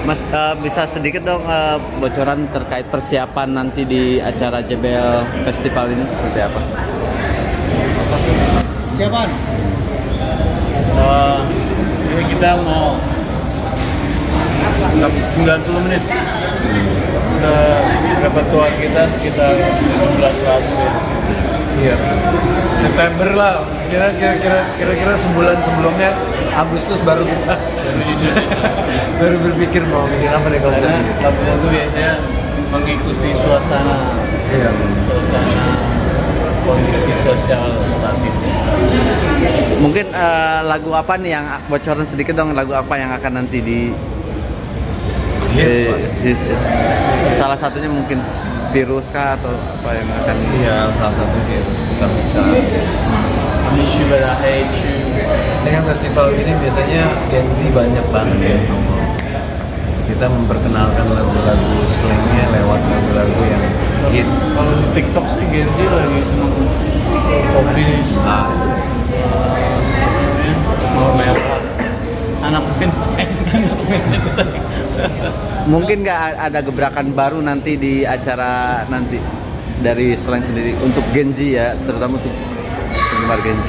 Mas, bisa sedikit dong bocoran terkait persiapan nanti di acara JBL Festival ini seperti apa? Siapaan? Ini kita mau 90 menit. Repertoire kita sekitar 16 lagu ya. Iya. September lah. Kira-kira sebulan sebelumnya Agustus baru kita baru berpikir mau bikin apa nih konser. Karena lagu-lagu biasanya mengikuti suasana, Iya. suasana kondisi sosial saat itu. Mungkin lagu apa nih yang bocoran sedikit dong, lagu apa yang akan nanti salah satunya mungkin Virus kah atau apa yang akan Salah satu Virus kita bisa. Miss You But I Hate You. Dengan festival ini biasanya Gen Z banyak banget ya. Kita memperkenalkan lagu-lagu slangnya lewat lagu-lagu yang hits. Kalau di TikTok sih Gen Z lagi seneng Popis, Mawar Merah, Anak Benteng, itu tadi. mungkin nggak ada gebrakan baru nanti di acara nanti dari slang sendiri untuk Gen Z ya, terutama untuk penggemar Gen Z.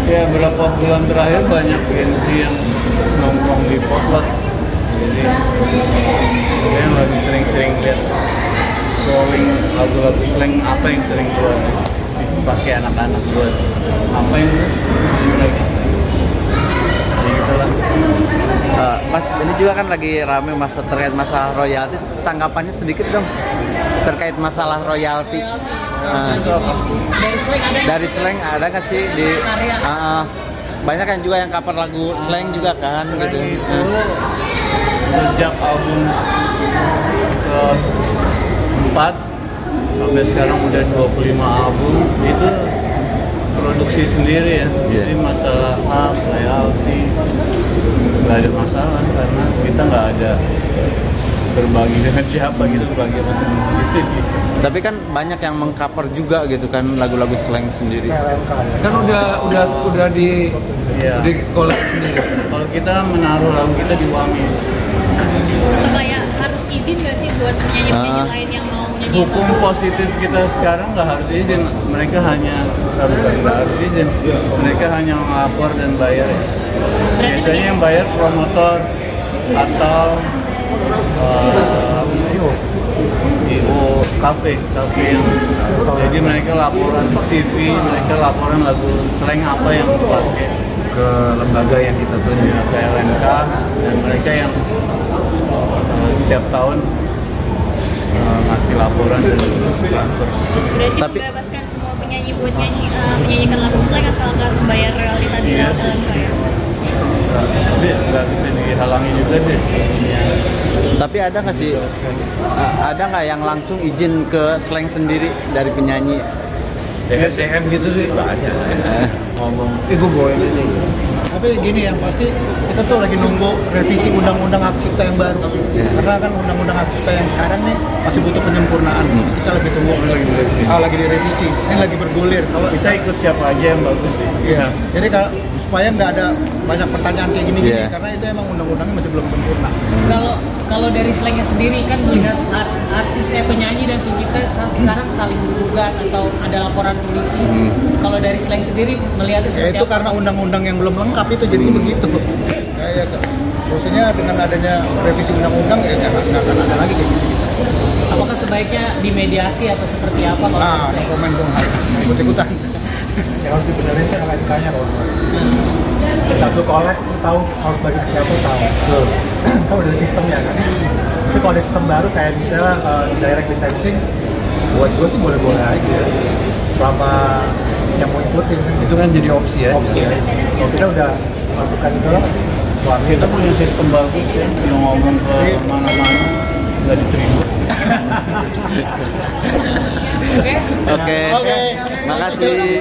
Ya beberapa bulan terakhir banyak Gen Z yang nongkrong di Potlot. Jadi saya lagi sering-sering lihat scrolling lagu-lagu slang apa yang sering keluar dipakai anak-anak buat apa yang lagi. Jadi gitulah. Mas, ini juga kan lagi rame terkait masalah royalti. Tanggapannya sedikit dong terkait masalah royalti. Dari slang ada nggak sih di banyak kan juga yang cover lagu slang juga kan Slang gitu. itu sejak album keempat sampai sekarang udah 25 album itu produksi sendiri ya. Jadi masalah royalti nggak ada masalah karena kita nggak ada berbagi dengan siapa gitu, berbagi sama teman gitu. Tapi kan banyak yang mengcover juga gitu kan lagu-lagu slang sendiri. Kan udah di collab sendiri. Kalau kita menaruh lagu kita di Wangi. Kayak harus izin nggak sih buat penyanyi-penyanyi lain yang mau nyanyi? Hukum positif kita sekarang nggak harus izin. Mereka hanya nggak harus izin. Mereka hanya melapor dan bayar. Biasanya yang bayar promotor atau kafe yang jadi mereka laporan ke TV, mereka laporan lagu slang apa yang dipakai Ke lembaga yang kita tunjuk. ke LMK dan mereka yang setiap tahun ngasih laporan dan transfer. Berarti Tapi- membebaskan semua penyanyi buat menyanyikan lagu slang asalkan membayar royalti tadi Yes. dalam kayak. Tapi nggak bisa dihalangi juga deh. Tapi ada nggak sih ada nggak yang langsung izin ke slang sendiri dari penyanyi? DM gitu sih banyak. Ngomong, gue bawain aja. Tapi gini, yang pasti kita tuh lagi nunggu revisi undang-undang hak cipta yang baru. Karena kan undang-undang hak cipta yang sekarang nih masih butuh penyempurnaan. Kita lagi tunggu. Lagi direvisi. Lagi direvisi. Ini lagi bergulir. Kalau Kita ikut siapa aja yang bagus sih. Iya. Jadi kalau supaya nggak ada banyak pertanyaan kayak gini-gini, Iya. karena itu emang undang-undangnya masih belum sempurna. Kalau dari slangnya sendiri kan melihat artis penyanyi dan pencipta sekarang saling bergugat atau ada laporan polisi. Kalau dari slang sendiri melihatnya Ya seperti itu apa? karena undang-undang yang belum lengkap itu jadinya begitu. Ya, maksudnya dengan adanya revisi undang-undang ya nggak akan ada lagi kayak gitu. Apakah sebaiknya dimediasi atau seperti apa kalau Nah, slang? komen dong, ikut-ikutan. Yang harus dibenerin kan LMK-nya kalau satu kolek lu tahu harus bagi ke siapa tahu. Kan udah ada sistemnya kan. Tapi kalau ada sistem baru kayak misalnya direct licensing, buat gue sih boleh-boleh aja. Selama yang mau ikutin kan Itu kan jadi opsi ya. opsi ya. Kalau kita udah masukkan itu lah, Kita punya sistem bagus ya, yang ngomong ke mana-mana nggak diterima. Oke. Makasih.